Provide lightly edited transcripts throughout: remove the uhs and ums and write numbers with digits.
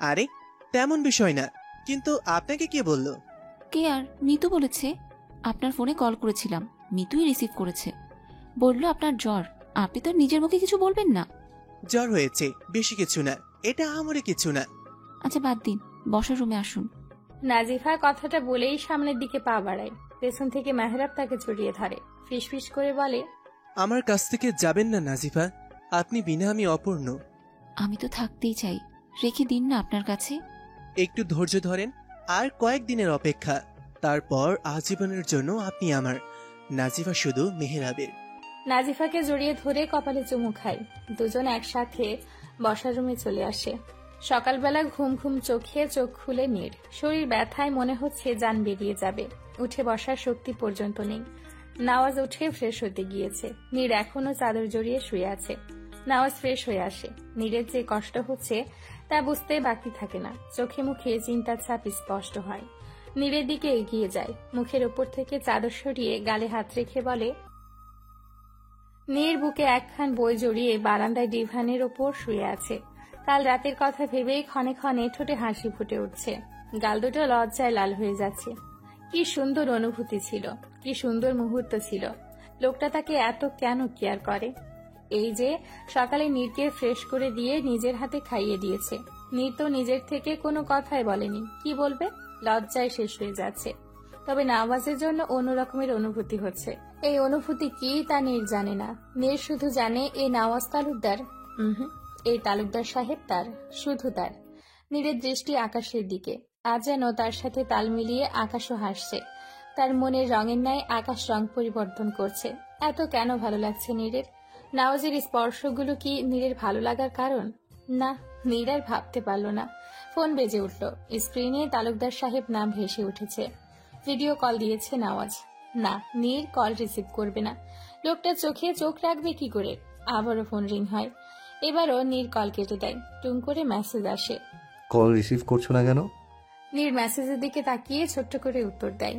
আরে তেমন বিষয় না, কিন্তু আপনাকে কে বলল? কে আর? মিতু বলেছে। আপনার ফোনে কল করেছিলাম, মিতুই রিসিভ করেছে। বলল আপনার জ্বর, আপনি তো নিজের মুখে কিছু বলবেন না। জ্বর হয়েছে, বেশি কিছু না, এটা আমারে কিছু না। আচ্ছা বাদ দিন, বসার রুমে আসুন। নাজিফা কথাটা বলেই সামনের দিকে পা বাড়ায়। পেছন থেকে মেহরাব তাকে জড়িয়ে ধরে, ফিসফিস করে বলে, আমার কাছ থেকে যাবেন না নাজিফা, আপনি বিনা আমি অপূর্ণ। আমি তো থাকতেই চাই, রেখে দিন না আপনার কাছে। একটু ধৈর্য ধরেন, আর কয়েকদিনের অপেক্ষা, তারপর আজীবনের জন্য আপনি আমার। নাজিফা শুধু মেহেরাবের। নাজিফাকে জড়িয়ে ধরে কপালে চুমু খায়। দুজন একসাথে বসার রুমে চলে আসে। সকালবেলা ঘুম ঘুম চোখে চোখ খুলে নীর। শরীর ব্যথায় মনে হচ্ছে জান বেরিয়ে যাবে। উঠে বসার শক্তি পর্যন্ত নেই। নওয়াজ উঠে ফ্রেশ হতে গিয়েছে। নীর এখনো চাদর জড়িয়ে শুয়ে আছে। নওয়াজ ফ্রেশ হয়ে আসে। নীরের যে কষ্ট হচ্ছে তা বুঝতে বাকি থাকে না। চোখে মুখে চিন্তার ছাপ স্পষ্ট হয়। নীরের দিকে এগিয়ে যায়, মুখের উপর থেকে চাদর সরিয়ে গালে হাত রেখে বলে, নীর বুকে একখান বই জড়িয়ে বারান্দায় ডিভানের ওপর শুয়ে আছে। কাল রাতের কথা ভেবেই ক্ষণে ক্ষণে ঠোঁটে হাসি ফুটে উঠছে। গাল দুটো লজ্জায় লাল হয়ে যাচ্ছে। কি সুন্দর অনুভূতি ছিল, কি সুন্দর মুহূর্ত ছিল। লোকটা তাকে এত কেন কেয়ার করে? এই যে সকালে নীরকে ফ্রেশ করে দিয়ে নিজের হাতে খাইয়ে দিয়েছে। নীর তো নিজের থেকে কোনো কথাই বলেনি, কি বলবে? লজ্জায় শেষ হয়ে যাচ্ছে। তবে নওয়াজের জন্য অন্য রকমের অনুভূতি হচ্ছে। এই অনুভূতি কি তা নীর জানে না। নীর শুধু জানে এই নওয়াজ তালুকদার, এই তালুকদার সাহেব তার, শুধু তার। নীরের দৃষ্টি আকাশের দিকে। আজ যেন তার সাথে তাল মিলিয়ে আকাশও হাসছে। তার মনের রঙের ন্যায় আকাশ রং পরিবর্তন করছে। এত কেন ভালো লাগছে নীরের? নওয়াজের স্পর্শগুলো কি নীরের ভালো লাগার কারণ? না, নীর আর ভাবতে পারল না। ফোন বেজে উঠল। স্ক্রিনে তালুকদার সাহেব নাম ভেসে উঠেছে। ভিডিও কল দিয়েছে নওয়াজ। না, নীর কল রিসিভ করবে না। লোকটা চোখে চোখ রাখবে কি করে? আবারও ফোন রিং হয়। এবারও নীর কল কেটে দেয়। টুং করে মেসেজ আসে। কল রিসিভ করছো না কেন? নীর মেসেজের দিকে তাকিয়ে ছোট্ট করে উত্তর দেয়,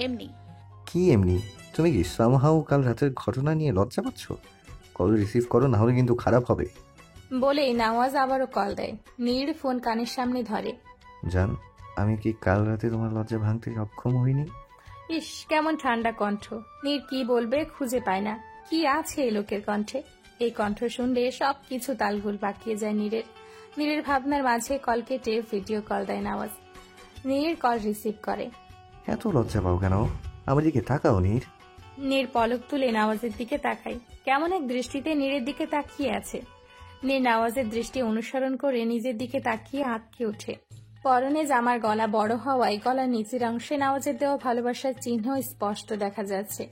এমনি। কি এমনি? তুমি কি সামহাও কাল রাতের ঘটনা নিয়ে লজ্জা পাচ্ছ? কল রিসিভ করো, না হলে কিন্তু খারাপ হবে। বলেই নওয়াজ আবারও কল দেয়। নীর ফোন কানের সামনে ধরে। জান, আমি কি কাল রাতে তোমার লজ্জা ভাঙতে সক্ষম হইনি? ইস, কেমন ঠান্ডা কণ্ঠ। নীর কি বলবে খুঁজে পায় না। কি আছে এই লোকের কণ্ঠে? এই কণ্ঠ শুনলে সবকিছু তালগোল পাকিয়ে যায় নীরের। নীরের ভাবনার মাঝে কল কেটে ভিডিও কল দেয় নওয়াজ। নীর কল রিসিভ করে। এত লজ্জা পাও কেন? আমার দিকে তাকাও নীর। নীর পলক তুলে নওয়াজের দিকে তাকায়। কেমন এক দৃষ্টিতে নীরের দিকে তাকিয়ে আছে। নীর নওয়াজের দৃষ্টি অনুসরণ করে নিজের দিকে তাকিয়ে আটকে ওঠে। পরনে জামার গলা বড় হওয়ায় গলার নিচের অংশে নওয়াজের দেওয়া ভালোবাসার চিহ্ন স্পষ্ট দেখা যাচ্ছে।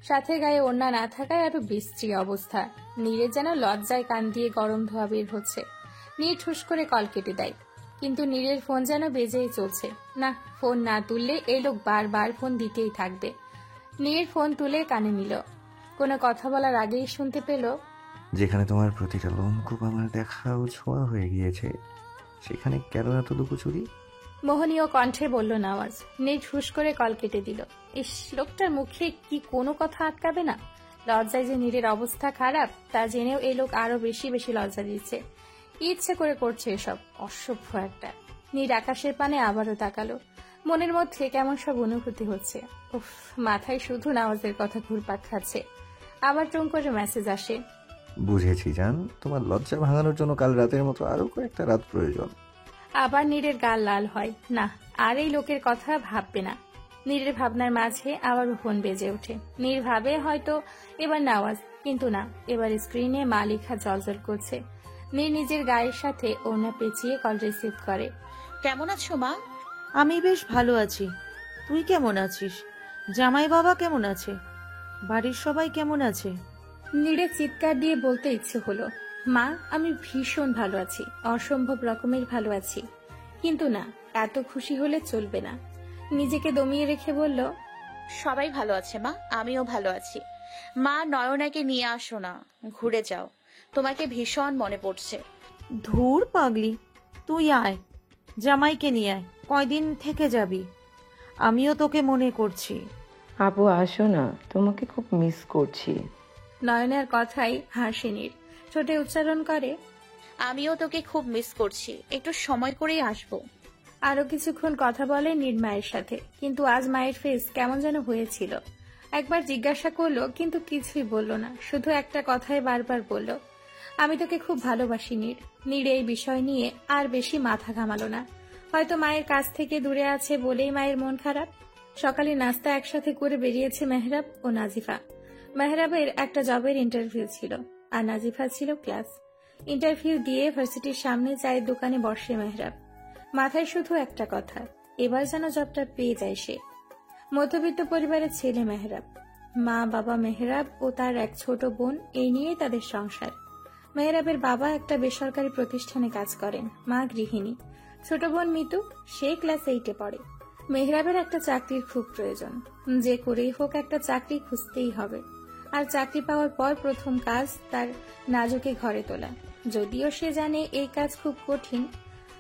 সাথে গায়ে ওড়না না থাকায় আরো বিশ্রী অবস্থা। নীরের যেন লজ্জায় কান দিয়ে গরম ধোয়া বের হচ্ছে। নীর ঠুস করে কল কেটে দেয়। কিন্তু নীরের ফোন যেন বেজেই চলছে। না, ফোন না তুললে এই লোক বারবার ফোন দিতেই থাকবে। নীর ফোন তুলে কানে নিল। কোনো কথা বলার আগেই শুনতে পেল, যেখানে তোমার প্রতিটা লোমকূপ আমার দেখা ও ছোঁয়া হয়ে গিয়েছে, সেখানে কেন এত লুকোচুরি? মোহনীয় কণ্ঠে বলল নওয়াজ। নীর ঠুস করে কল কেটে দিল। ইস, লোকটার মুখে কি কোনো কথা আটকাবে না? লজ্জায় যে নীরের অবস্থা খারাপ তা জেনেও এই লোক আরো বেশি বেশি লজ্জা দিচ্ছে। ইচ্ছে করে করছে এসব, অসভ্য একটা। নীর আকাশের পানে আবারও তাকালো। মনের মধ্যে কেমন সব অনুভূতি হচ্ছে। উফ, মাথায় শুধু নওয়াজের কথা ঘুরপাক খাচ্ছে। আবার টুং করে মেসেজ আসে। বুঝেছি জান, তোমার লজ্জা ভাঙানোর জন্য কাল রাতের মতো আরো কয়েকটা রাত প্রয়োজন। আবার নীরের গাল লাল হয়। না, আর এই লোকের কথা ভাববে না। নীরের ভাবনার মাঝে আবারও ফোন বেজে ওঠে। নীর ভাবে হয়তো এবার নওয়াজ, কিন্তু না, এবার স্ক্রিনে মা লেখা জলজল করছে। নীর নিজের গায়ের সাথে ওড়না পেঁচিয়ে কল রিসিভ করে। কেমন আছো মা? আমি বেশ ভালো আছি। তুই কেমন আছিস? জামাই বাবা কেমন আছে? বাড়ির সবাই কেমন আছে? নীরের চিৎকার দিয়ে বলতে ইচ্ছে হলো, মা, আমি ভীষণ ভালো আছি, অসম্ভব রকমের ভালো আছি। কিন্তু না, এত খুশি হলে চলবে না। নিজেকে দমিয়ে রেখে বলল, সবাই ভালো আছে মা, আমিও ভালো আছি। মা, নয়নাকে নিয়ে আসো না, ঘুরে যাও, তোমাকে ভীষণ মনে পড়ছে। ধুর পাগলি, তুই আয়, জামাইকে নিয়ে আয়, কয়দিন থেকে যাবি? আমিও তোকে মনে করছি। আপু আসো না, তোমাকে খুব মিস করছি। নয়নার কথাই হাসে নীর। ঠোঁটে উচ্চারণ করে, আমিও তোকে খুব মিস করছি, একটু সময় করেই আসবো। আরো কিছুক্ষণ কথা বলে নীর মায়ের সাথে, কিন্তু আজ মায়ের ফেস কেমন যেন হয়েছিল। একবার জিজ্ঞাসা করলো কিন্তু কিছুই বলল না, শুধু একটা কথাই বারবার বলল, আমি তোকে খুব ভালোবাসি নীর। নীর এই বিষয় নিয়ে আর বেশি মাথা ঘামালো না। হয়তো মায়ের কাছ থেকে দূরে আছে বলেই মায়ের মন খারাপ। সকালে নাস্তা একসাথে করে বেরিয়েছে মেহরাব ও নাজিফা। মেহরাবের একটা জবের ইন্টারভিউ ছিল আর নাজিফা ছিল ক্লাস। ইন্টারভিউ দিয়ে ভার্সিটির সামনে চায়ের দোকানে বসে মেহরাব। মাথায় শুধু একটা কথা, এবার যেন জবটা পেয়ে যায় সে। মধ্যবিত্ত পরিবারের ছেলে মেহরাব, মা বাবা মেহরাব ও তার এক ছোট বোন, এই নিয়েই তাদের সংসার। মেহরাবের বাবা একটা বেসরকারি প্রতিষ্ঠানে কাজ করেন, মা গৃহিণী। ছোট বোন মিতু, সে ক্লাস 8-এ পড়ে। মেহরাবের একটা চাকরির খুব প্রয়োজন, যে করেই হোক একটা চাকরি খুঁজতেই হবে। আর চাকরি পাওয়ার পর প্রথম কাজ তার নাজুকে ঘরে তোলা। যদিও সে জানে এই কাজ খুব কঠিন,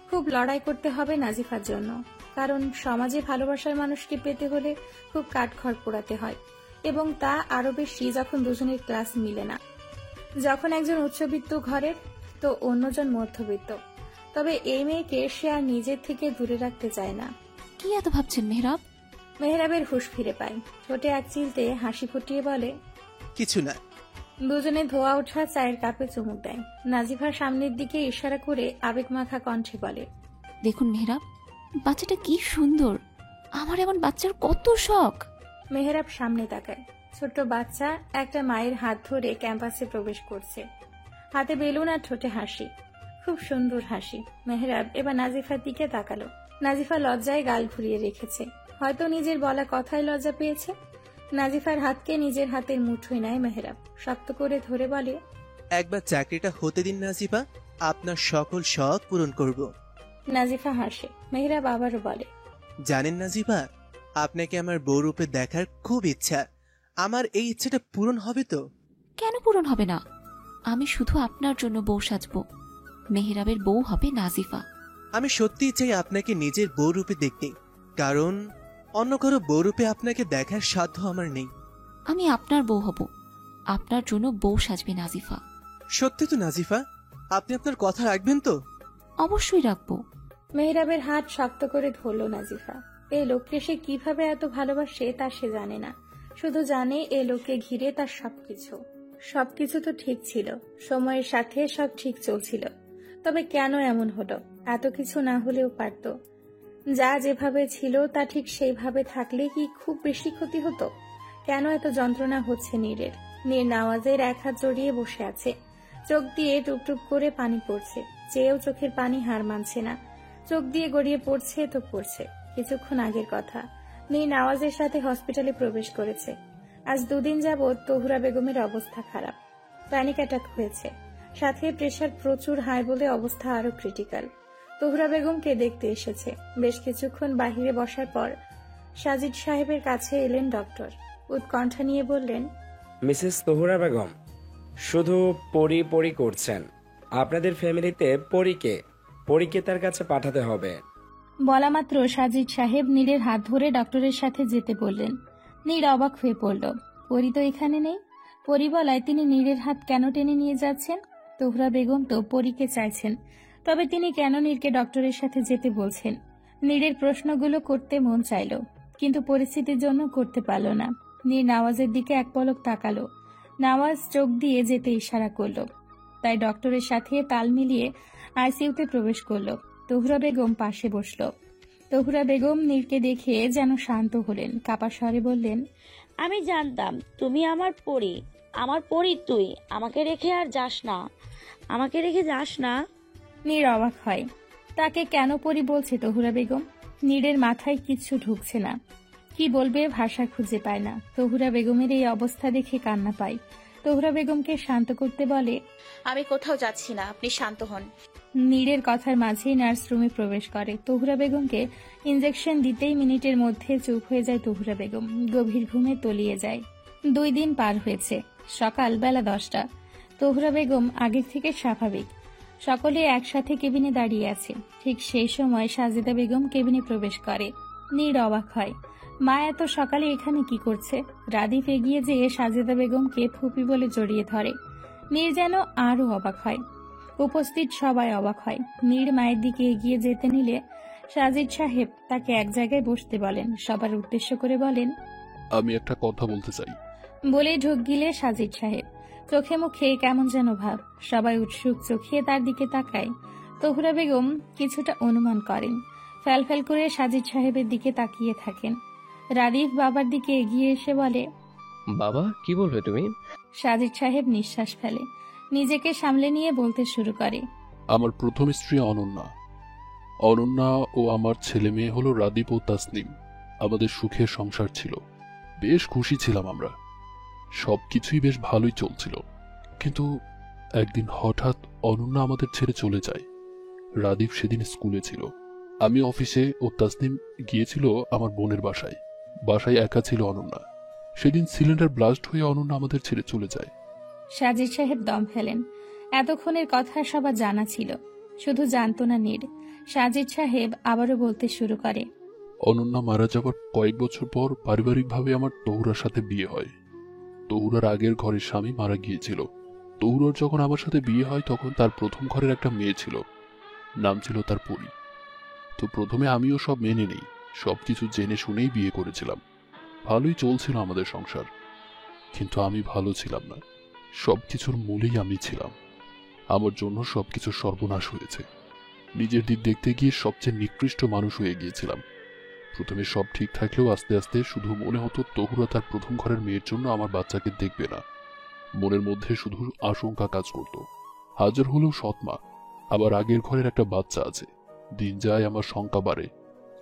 খুব লড়াই করতে হবে নাজিফার জন্য, কারণ সমাজে ভালোবাসার মানুষকে পেতে হলে খুব কাঠখড় পোড়াতে হয়, এবং তা আরো বেশি যখন দুজনের ক্লাস মিলে না। যখন একজন উচ্চবিত্ত ঘরের তো অন্যজন মধ্যবিত্ত। তবে এই মেয়েকে সে আর নিজের থেকে দূরে রাখতে চায় না। কি এত ভাবছেন মেহরাব? মেহরাবের হুঁশ ফিরে পায়, ঠোঁটে এক চিলতে হাসি ফুটিয়ে বলে, কিছু না। দুজনে ধোয়া ওঠা চায়ের কাপে চুমুক দেয়। নাজিফার সামনের দিকে ইশারা করে আবেগমাখা কণ্ঠে বলে, দেখুন মেহরাব, বাচ্চাটা কি সুন্দর। আমার এমন বাচ্চার কত শখ। মেহরাব সামনে তাকায়। ছোট্ট বাচ্চা একটা মায়ের হাত ধরে ক্যাম্পাসে প্রবেশ করছে, হাতে বেলুন আর ঠোঁটে হাসি, খুব সুন্দর হাসি। মেহরাব এবার নাজিফার দিকে তাকালো। নাজিফা লজ্জায় গাল ঘুরিয়ে রেখেছে, হয়তো নিজের বলা কথায় লজ্জা পেয়েছে। নাজিফার হাতকে নিজের হাতের মুঠোয় নেয় মেহরাব, শক্ত করে ধরে বলে, একবার চাকরিটা হতে দিন নাজিফা, আপনার সকল শখ পূরণ করব। নাজিফা হাসে। মেহরাব আবারও বলে, জানেন নাজিফা, আপনাকে আমার বউ রূপে দেখার খুব ইচ্ছা। আমার এই ইচ্ছাটা পূরণ হবে তো? কেন পূরণ হবে না? আমি শুধু আপনার জন্য বউ সাজবো। মেহরাবের বউ হবে নাজিফা। আমি সত্যিই চাই আপনাকে নিজের বউ রূপে দেখতে, কারণ অন্য কারো বউ রূপে আপনাকে দেখার সাধ্য আমার নেই। আমি আপনার বউ হব, আপনার জন্য বউ সাজবে নাজিফা। সত্যি তো নাজিফা? আপনি আপনার কথা রাখবেন তো? অবশ্যই রাখবো। মেহরাবের হাত শক্ত করে ধরল নাজিফা। এই লোককে সে কিভাবে এত ভালোবাসে তা সে জানে না, শুধু জানে এই লোককে ঘিরে তার সবকিছু তো ঠিক ছিল, সময়ের সাথে সব ঠিক চলছিল। তবে কেন এমন হলো? এত কিছু না হলেও পারত। যা যেভাবে ছিল তা ঠিক সেইভাবে থাকলে কি খুব বেশি ক্ষতি হতো? কেন এত যন্ত্রণা হচ্ছে নীরের? নীর নাওয়াজের এক হাত জড়িয়ে বসে আছে, চোখ দিয়ে টুপটুপ করে পানি পড়ছে, চেয়েও চোখের পানি হার মানছে না। চোখ দিয়ে গড়িয়ে পড়ছে তো পড়ছে। কিছুক্ষণ আগের কথা, নীর নাওয়াজের সাথে হসপিটালে প্রবেশ করেছে। আজ 2 দিন যাবৎ তহুরা বেগমের অবস্থা খারাপ, প্যানিক অ্যাটাক হয়েছে, সাথে প্রেশার প্রচুর হাই বলে অবস্থা আরো ক্রিটিক্যাল। তহুরা বেগমকে দেখতে এসেছে। বেশ কিছুক্ষণ বাহিরে বসার পর সাজিদ সাহেবের কাছে এলেন ডক্টর। উৎকণ্ঠা নিয়ে বললেন, মিসেস তহুরা বেগম, শুধু পরি পরি করছেন। আপনাদের ফ্যামিলিতে পরীকে তার কাছে পাঠাতে হবে। বলা মাত্র সাজিদ সাহেব নীরের হাত ধরে ডক্টরের সাথে যেতে বললেন। নীর অবাক হয়ে পড়ল, পরি তো এখানে নেই। পরি বলায় তিনি নীরের হাত কেন টেনে নিয়ে যাচ্ছেন? তহুরা বেগম তো পরিকে চাইছেন, তবে তিনি কেন নীরকে ডক্টরের সাথে যেতে বলছেন? নীরের প্রশ্নগুলো করতে মন চাইল, কিন্তু পরিস্থিতির জন্য করতে পারল না। নীর নওয়াজের দিকে এক পলক তাকালো। নওয়াজ চোখ দিয়ে যেতে ইশারা করলো, তাই ডক্টরের সাথে তাল মিলিয়ে আইসিইউতে প্রবেশ করলো। তহুরা বেগম পাশে বসল। তহুরা বেগম নীরকে দেখে যেন শান্ত হলেন, কাপা স্বরে বললেন, আমি জানতাম তুমি আমার পরি তুই আমাকে রেখে যাস না। নীর অবাক হয়, তাকে কেন পরি বলছে তহুরা বেগম? নীরের মাথায় কিচ্ছু ঢুকছে না, কি বলবে ভাষা খুঁজে পায় না। তহুরা বেগমের এই অবস্থা দেখে কান্না পায়। তহুরা বেগমকে শান্ত করতে বলে, আমি কোথাও যাচ্ছি না, আপনি শান্ত হন। নীরের কথার মাঝেই নার্স রুমে প্রবেশ করে। তহুরা বেগমকে ইনজেকশন দিতেই মিনিটের মধ্যে চুপ হয়ে যায় তহুরা বেগম, গভীর ঘুমে তলিয়ে যায়। 2 দিন পার হয়েছে। সকাল বেলা 10টা। তহুরা বেগম আগের থেকে স্বাভাবিক। সকলে একসাথে কেবিনে দাঁড়িয়ে আছে। ঠিক সেই সময় সাজিদা বেগম কেবিনে প্রবেশ করে। নীর অবাক হয়, মা এত সকালে এখানে কি করছে? রাদিফ এগিয়ে যেয়ে সাজিদা বেগমকে ফুপি বলে জড়িয়ে ধরে। নীর যেন আরো অবাক হয়। উপস্থিত সবাই অবাক হয়। নীর মায়ের দিকে এগিয়ে যেতে নিলে সাজিদ সাহেব তাকে এক জায়গায় বসতে বলেন। সবার উদ্দেশ্য করে বলেন, আমি একটা কথা বলতে চাই। বলেই ঢোক গিলে সাজিদ সাহেব। চোখে মুখে কেমন যেন ভাব। সবাই উৎসুক চোখে তার দিকে তাকায়। তহুরা বেগম কিছুটা অনুমান করেন। ফ্যালফ্যাল করে সাজিদ সাহেবের দিকে তাকিয়ে থাকেন। রাদিফ বাবার দিকে এগিয়ে এসে বলে, বাবা কি বলবে তুমি? সাজিদ সাহেব নিঃশ্বাস ফেলে, নিজেকে সামলে নিয়ে বলতে শুরু করে, আমার প্রথম স্ত্রী অনন্যা। অনন্যা ও আমার ছেলে মেয়ে হলো রাদীপ ও তাসনিম। আমাদের সুখের সংসার ছিল, বেশ খুশি ছিলাম আমরা, সবকিছুই বেশ ভালোই চলছিল। কিন্তু একদিন হঠাৎ অনন্যা আমাদের ছেড়ে চলে যায়। রাদীপ সেদিন স্কুলে ছিল, আমি অফিসে ও তাসনিম গিয়েছিল আমার বোনের বাসায়। বাসায় একা ছিল অনন্যা। সেদিন সিলিন্ডার ব্লাস্ট হয়ে অনন্যা আমাদের ছেড়ে চলে যায়। সাজিদ সাহেব দম ফেলেন। এতক্ষণের কথা সবার জানা ছিল, শুধু জানতো না নীর। সাজিদ সাহেব আবারও বলতে শুরু করে, অনন্যা মারা যাবার কয়েক বছর পর পারিবারিকভাবে আমার তহুরার সাথে বিয়ে হয়। তহুরার আগের ঘরের স্বামী মারা গিয়েছিল। তহুরার যখন আমার সাথে বিয়ে হয় তখন তার প্রথম ঘরের একটা মেয়ে ছিল, নাম ছিল তার পরি। তো প্রথমে আমিও সব মেনে নেই, সবকিছু জেনে শুনেই বিয়ে করেছিলাম। ভালোই চলছিল আমাদের সংসার, কিন্তু আমি ভালো ছিলাম না। সবকিছুর মূলেই আমি ছিলাম। আমার জন্য সবকিছু সর্বনাশ হয়েছে। নিজের দিক দেখতে গিয়ে সবচেয়ে নিকৃষ্ট মানুষ হয়ে গিয়েছিলাম। প্রথমে সব ঠিক থাকলেও আস্তে আস্তে শুধু মনে হতো তহুরা তার প্রথম ঘরের মেয়ের জন্য আমার বাচ্চাকে দেখবে না। মনের মধ্যে শুধু আশঙ্কা কাজ করত। হাজার হলেও সৎমা, আবার আগের ঘরের একটা বাচ্চা আছে। দিন যায় আমার শঙ্কা বাড়ে।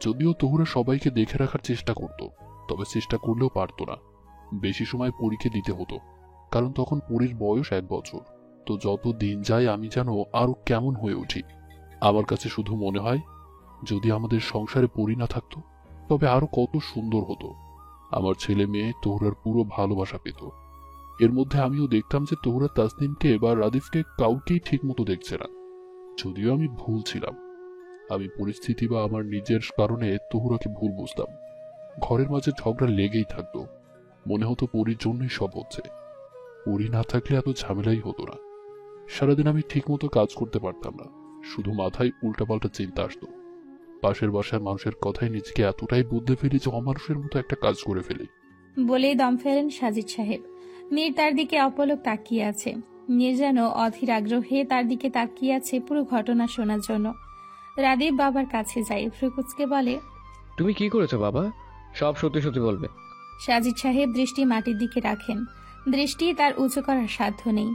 যদিও তহুরা সবাইকে দেখে রাখার চেষ্টা করত, তবে চেষ্টা করলেও পারত না। বেশি সময় পরীকে দিতে হতো, কারণ তখন পরীর বয়স 1 বছর। তো যত দিন যায় আমি যেন আরো কেমন হয়ে উঠি। আমার কাছে শুধু মনে হয়, যদি আমাদের সংসারে পরী না থাকতো তবে আরো কত সুন্দর হতো। আমার ছেলে মেয়ে তহুরার পুরো ভালোবাসা পেত। এর মধ্যে আমিও দেখতাম যে তহুরা তাসনিমকে বা রাদিফকে কাউকেই ঠিক মতো দেখছে না। যদিও আমি ভুল ছিলাম, আমি পরিস্থিতি বা আমার নিজের কারণে তহুরাকে ভুল বুঝতাম। ঘরের মাঝে ঝগড়া লেগেই থাকতো। মনে হতো পরীর জন্যই সব হচ্ছে। পরী না থাকলে এত ঝামেলাই হতো না। সারাদিন আমি ঠিক মতো কাজ করতে পারতাম না, শুধু মাথায় উল্টাপাল্টা চিন্তা আসতো। পাশের বাসার মানুষের কথায় নিজেকে এতটাই বুঝতে ফেলি যে অমানুষের মতো একটা কাজ করে ফেলি। বলেই দম ফেলেন সাজিদ সাহেব। নীর তার দিকে অপলক তাকিয়ে আছে। নীর যেন অধীর আগ্রহে তার দিকে তাকিয়ে আছে পুরো ঘটনা শোনার জন্য। রাদীপ বাবার কাছে যায়, ফ্রুকুচকে বলে, তুমি কি করেছো বাবা? সব সত্যি সত্যি বলবে। সাজিদ সাহেব দৃষ্টি মাটির দিকে রাখেন। দৃষ্টি তার উঁচু করার সাধ্য নেই,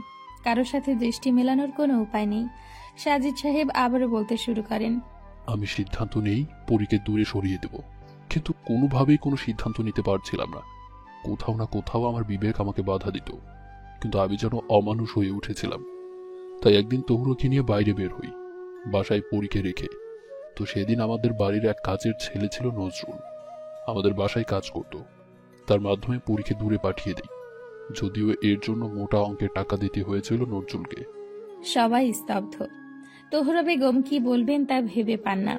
কারোর সাথে দৃষ্টি মেলানোর কোনো উপায় নেই। সাজিদ সাহেব আবারও বলতে শুরু করেন, আমি সিদ্ধান্ত নেই পরীকে দূরে সরিয়ে দেব, কিন্তু কোনোভাবেই কোনো সিদ্ধান্ত নিতে পারছিলাম না। কোথাও না কোথাও আমার বিবেক আমাকে বাধা দিত, কিন্তু আমি যেন অমানুষ হয়ে উঠেছিলাম। তাই একদিন তহুরাকে নিয়ে বাইরে বের হই, বাসায় পরীকে রেখে। তো সেদিন আমাদের বাড়ির এক কাজের ছেলে ছিল নজরুল, আমাদের বাসায় কাজ করত। তার মাধ্যমে পরীকে দূরে পাঠিয়ে দিই, যদিও এর জন্য মোটা অঙ্কের টাকা দিতে হয়েছিল নজরুলকে। সবাই স্তব্ধ। তহুরা বেগম কি বলবেন তা ভেবে পান না।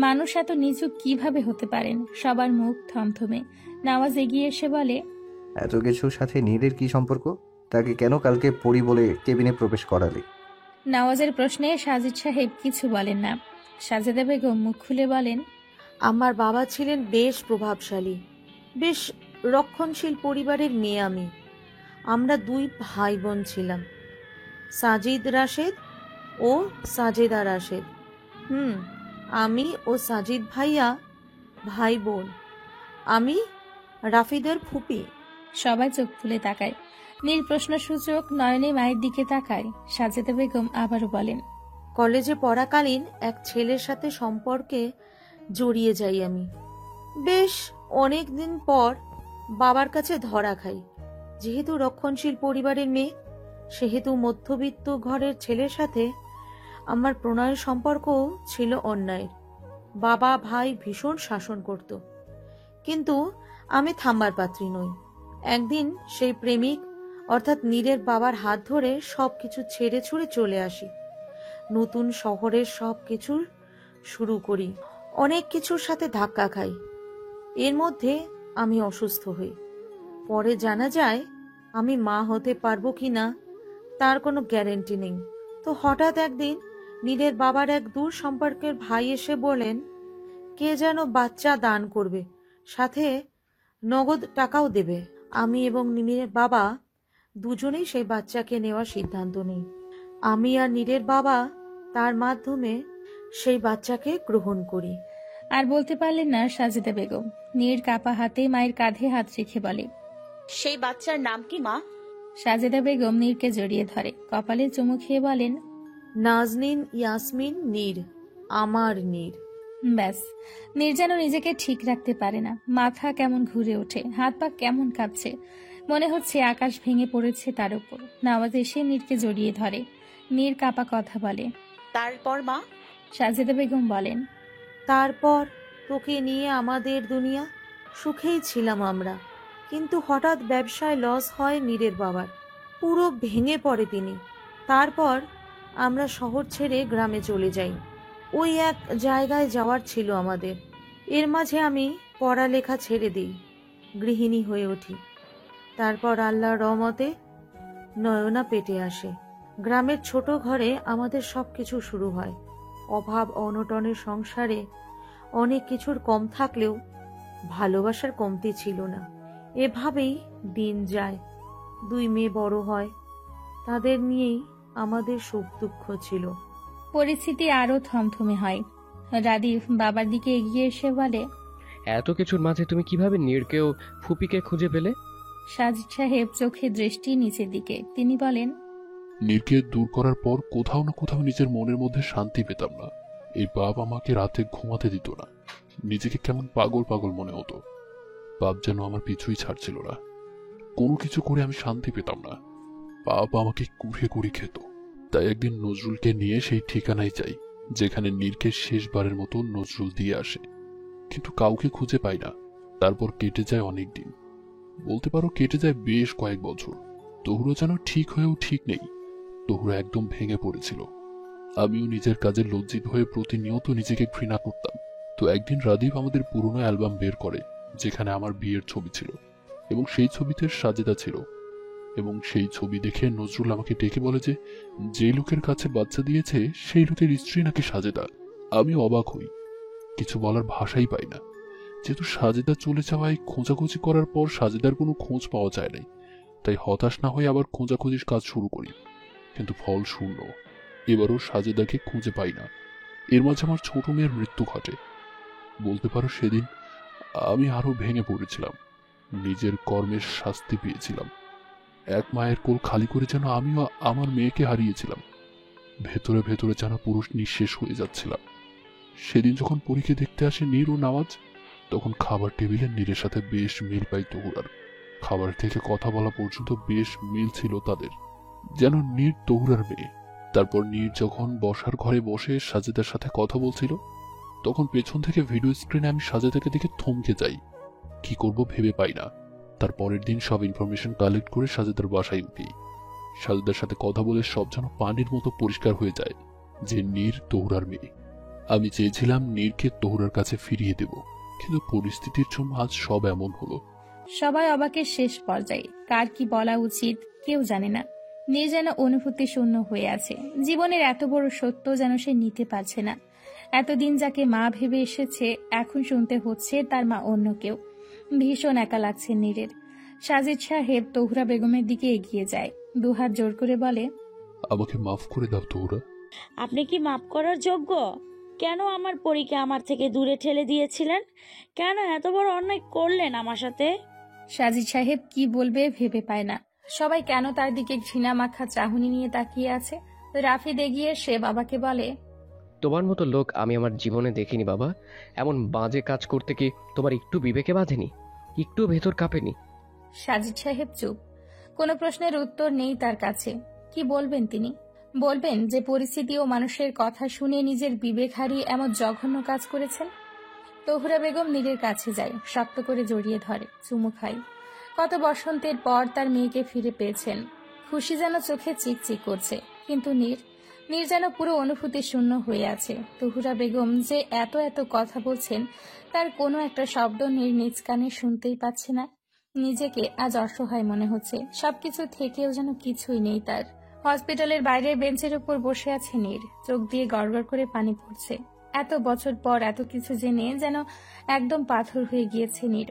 মানুষ এত নিচু কিভাবে হতে পারেন? সবার মুখ থমথমে। নওয়াজ এগিয়ে এসে বলে, এত কিছুর সাথে নীরের কি সম্পর্ক? তাকে কেন কালকে পড়ি বলে কেবিনে প্রবেশ করালে? নওয়াজের প্রশ্নে সাজিদ সাহেব কিছু বলেন না। সাজেদা বেগম মুখ খুলে বলেন, আমার বাবা ছিলেন বেশ প্রভাবশালী, বেশ রক্ষণশীল পরিবারের মেয়ে আমি। আমরা 2 ভাই বোন ছিলাম, সাজিদ রাশেদ ও সাজেদা রাশেদ। আমি ও সাজিদ ভাইয়া ভাই বোন। আমি রাফিদের ফুপি। সবাই চোখ তুলে তাকায়। নীল প্রশ্নসূচক নয়নে মায়ের দিকে তাকায়। সাজেদা বেগম আবারও বলেন, কলেজে পড়াকালীন এক ছেলের সাথে সম্পর্কে জড়িয়ে যাই আমি। বেশ অনেক দিন পর বাবার কাছে ধরা খাই। যেহেতু রক্ষণশীল পরিবারের মেয়ে, সেহেতু মধ্যবিত্ত ঘরের ছেলের সাথে আমার প্রণয়ের সম্পর্কও ছিল অন্যায়ের। বাবা ভাই ভীষণ শাসন করত, কিন্তু আমি থামবার পাত্রী নই। একদিন সেই প্রেমিক অর্থাৎ নীরের বাবার হাত ধরে সবকিছু ছেড়ে ছুড়ে চলে আসি। নতুন শহরের সবকিছু শুরু করি। অনেক কিছুর সাথে ধাক্কা খাই। এর মধ্যে আমি অসুস্থ হই। পরে জানা যায় আমি মা হতে পারবো কিনা তার কোনো গ্যারেন্টি নেই। তো হঠাৎ একদিন নীরের বাবার এক দূর সম্পর্কের ভাই এসে বলেন কে যেন বাচ্চা দান করবে, সাথে নগদ টাকাও দেবে। আমি এবং নীরের বাবা দুজনেই সেই বাচ্চাকে নেওয়ার সিদ্ধান্ত নিই। আমি আর নীরের বাবা তার মাধ্যমে সেই বাচ্চাকে গ্রহণ করি। আর বলতে পারলেন না সাজেদা বেগম। নীর কাপা হাতে মায়ের কাঁধে হাত রেখে বলে, সেই বাচ্চার নাম কি মা? সাজেদা বেগম নীরকে জড়িয়ে ধরে, কপালে চুমু খেয়ে বলেন, নাজনীন ইয়াসমিন নীর, আমার নীর। ব্যাস। নীর যেন নিজেকে ঠিক রাখতে পারে না, মাথা কেমন ঘুরে ওঠে, হাত পা কেমন কাঁপছে, মনে হচ্ছে আকাশ ভেঙে পড়েছে তার উপর। নওয়াজ এসে নীরকে জড়িয়ে ধরে, নীর কাপা কথা বলে। তারপর মা? সাজেদা বেগম বলেন, তারপর তোকে নিয়ে আমাদের দুনিয়া, সুখেই ছিলাম আমরা। কিন্তু হঠাৎ ব্যবসায় লস হয় নীরের বাবার, পুরো ভেঙে পড়ে তিনি। তারপর আমরা শহর ছেড়ে গ্রামে চলে যাই। ওই এক জায়গায় যাওয়ার ছিল আমাদের। এর মাঝে আমি পড়ালেখা ছেড়ে দিই, গৃহিণী হয়ে উঠি। তারপর আল্লাহর রহমতে নয়না পেটে আসে। গ্রামের ছোট ঘরে আমাদের সবকিছু শুরু হয়। অভাব অনটনের সংসারে অনেক কিছুর কম থাকলেও ভালোবাসার কমতি ছিল না। এভাবেই দিন যায়। 2 মেয়ে বড় হয়, তাদের নিয়েই আমাদের সুখ দুঃখ ছিল। পরিস্থিতি আরো থমথমে হয়। রাদিফ বাবার দিকে এগিয়ে এসে বলে, এত কিছুর মাঝে তুমি কিভাবে নীরকেও ফুপিকে খুঁজে পেলে? সাজিদ সাহেব চোখে দৃষ্টি নিচের দিকে। তিনি বলেন, নীরকে দূর করার পর কোথাও না কোথাও নিজের মনের মধ্যে শান্তি পেতাম না। এই বাপ আমাকে রাতে ঘুমাতে দিত না। নিজেকে কেমন পাগল পাগল মনে হতো। বাপ যেন আমার পিছুই ছাড়ছিল না। কোনো কিছু করে আমি শান্তি পেতাম না। বাপ আমাকে কুড়ে কুড়ে খেত। তাই একদিন নজরুলকে নিয়ে সেই ঠিকানায় যাই যেখানে নীরকে শেষবারের মতো নজরুল দিয়ে আসে। কিন্তু কাউকে খুঁজে পাই না। তারপর কেটে যায় অনেক দিন, বলতে পারো কেটে যায় বেশ কয়েক বছর। তহুরা যেন ঠিক হয়েও ঠিক নেই। তহুরা একদম ভেঙে পড়েছিল। আমিও নিজের কাজে লজ্জিত হয়ে প্রতিনিয়ত নিজেকে ঘৃণা করতাম। তো একদিন রাদীপ আমাদের পুরনো অ্যালবাম বের করে যেখানে আমার বিয়ের ছবি ছিল এবং সেই ছবিতে সাজেদা ছিল। এবং সেই ছবি দেখে নজরুল আমাকে ডেকে বলে যে লোকের কাছে বাচ্চা দিয়েছে সেই লোকের স্ত্রী নাকি সাজেদা। আমি অবাক হই, কিছু বলার ভাষাই পাই না। যেহেতু সাজেদা চলে যাওয়ায় খোঁজাখুঁজি করার পর সাজেদার কোনো খোঁজ পাওয়া যায় নাই, তাই হতাশ না হয়ে আবার খোঁজাখুঁজির কাজ শুরু করি। কিন্তু ফল শূন্য। এবারও সাজেদাকে খুঁজে পাই না। এর মাঝে আমার ছোট মেয়ের মৃত্যু ঘটে। বলতে পারো সেদিন আমি আরো ভেঙে পড়েছিলাম। নিজের কর্মের শাস্তি পেয়েছিলাম। এক মায়ের কোল খালি করে যেন আমিও আমার মেয়েকে হারিয়েছিলাম। ভেতরে ভেতরে যেন পুরুষ নিঃশেষ হয়ে যাচ্ছিলাম। সেদিন যখন পরীকে দেখতে আসে নীর ও নওয়াজ, তখন খাবার টেবিলে নীরের সাথে বেশ মিল পাই তহুরার। খাবার থেকে কথা বলা পর্যন্ত বেশ মিল ছিল তাদের, যেন নীর তহুরার মেয়ে। তারপর নীর যখন বসার ঘরে বসে সাজেদার সাথে কথা বলছিল, তখন পেছন থেকে ভিডিও স্ক্রিনে আমি সাজেদাকে দেখে থমকে যাই। কি করব ভেবে পাই না। তার পরের দিন সব ইনফরমেশন কালেক্ট করে সাজেদার বাসায় উঠি। সাজেদার সাথে কথা বলে সব যেন পানির মতো পরিষ্কার হয়ে যায় যে নীর তহুরার মেয়ে। আমি চেয়েছিলাম নীরকে তহুরার কাছে ফিরিয়ে দেব, কিন্তু পরিস্থিতির জন্য আজ সব এমন হলো। সবাই অবাকের শেষ পর্যায়ে। কার কি বলা উচিত কেউ জানে না। নীর যেন অনুভূতি শূন্য হয়ে আছে। জীবনের এত বড় সত্য যেন সে নিতে পারছে না। এতদিন যাকে মা ভেবে এসেছে, এখন শুনতে হচ্ছে তার মা অন্য কেউ। ভীষণ একা লাগছে নীরের। সাজিদ সাহেব তহুরা বেগমের দিকে এগিয়ে যায়, দুহাত জোর করে বলে, আমাকে মাফ করে দাও তহুরা। আপনি কি মাফ করার যোগ্য? কেন আমার পরীকে আমার থেকে দূরে ঠেলে দিয়েছিলেন? কেন এত বড় অন্যায় করলেন আমার সাথে? সাজিদ সাহেব কি বলবে ভেবে পায় না। সবাই কেন তার দিকে ঘৃণা মাখা চাহনি নিয়ে তাকিয়ে আছে। রাফিদ এগিয়ে সে বাবাকে বলে, তোমার মতো লোক আমি আমার জীবনে দেখিনি বাবা। এমন বাজে কাজ করতে কি তোমার একটু বিবেকে বাঁধেনি? একটু ভেতর কাঁপেনি? সাজিদ সাহেব চুপ। কোনো প্রশ্নের উত্তর নেই তার কাছে। কি বলবেন তিনি? বলবেন যে পরিস্থিতি ও মানুষের কথা শুনে নিজের বিবেক হারিয়ে এমন জঘন্য কাজ করেছেন? তহুরা বেগম নীরের কাছে যায়, শক্ত করে জড়িয়ে ধরে, চুমু খায়। কত বসন্তের পর তার মেয়েকে ফিরে পেয়েছেন। খুশি যেন চোখে চিকচিক করছে। কিন্তু নীর যেন পুরো অনুভূতি শূন্য হয়ে আছে। তহুরা বেগম যে এত এত কথা বলছেন, তার কোনো একটা শব্দ নীর নিজ কানে শুনতেই পাচ্ছে না। নিজেকে আজ অসহায় মনে হচ্ছে। সবকিছু থেকেও যেন কিছুই নেই তার। হসপিটালের বাইরে বেঞ্চের উপর বসে আছে নীর, চোখ দিয়ে গড়গড় করে পানি পড়ছে। এত বছর পর এত কিছু জেনে যেন একদম পাথর হয়ে গিয়েছে নীর।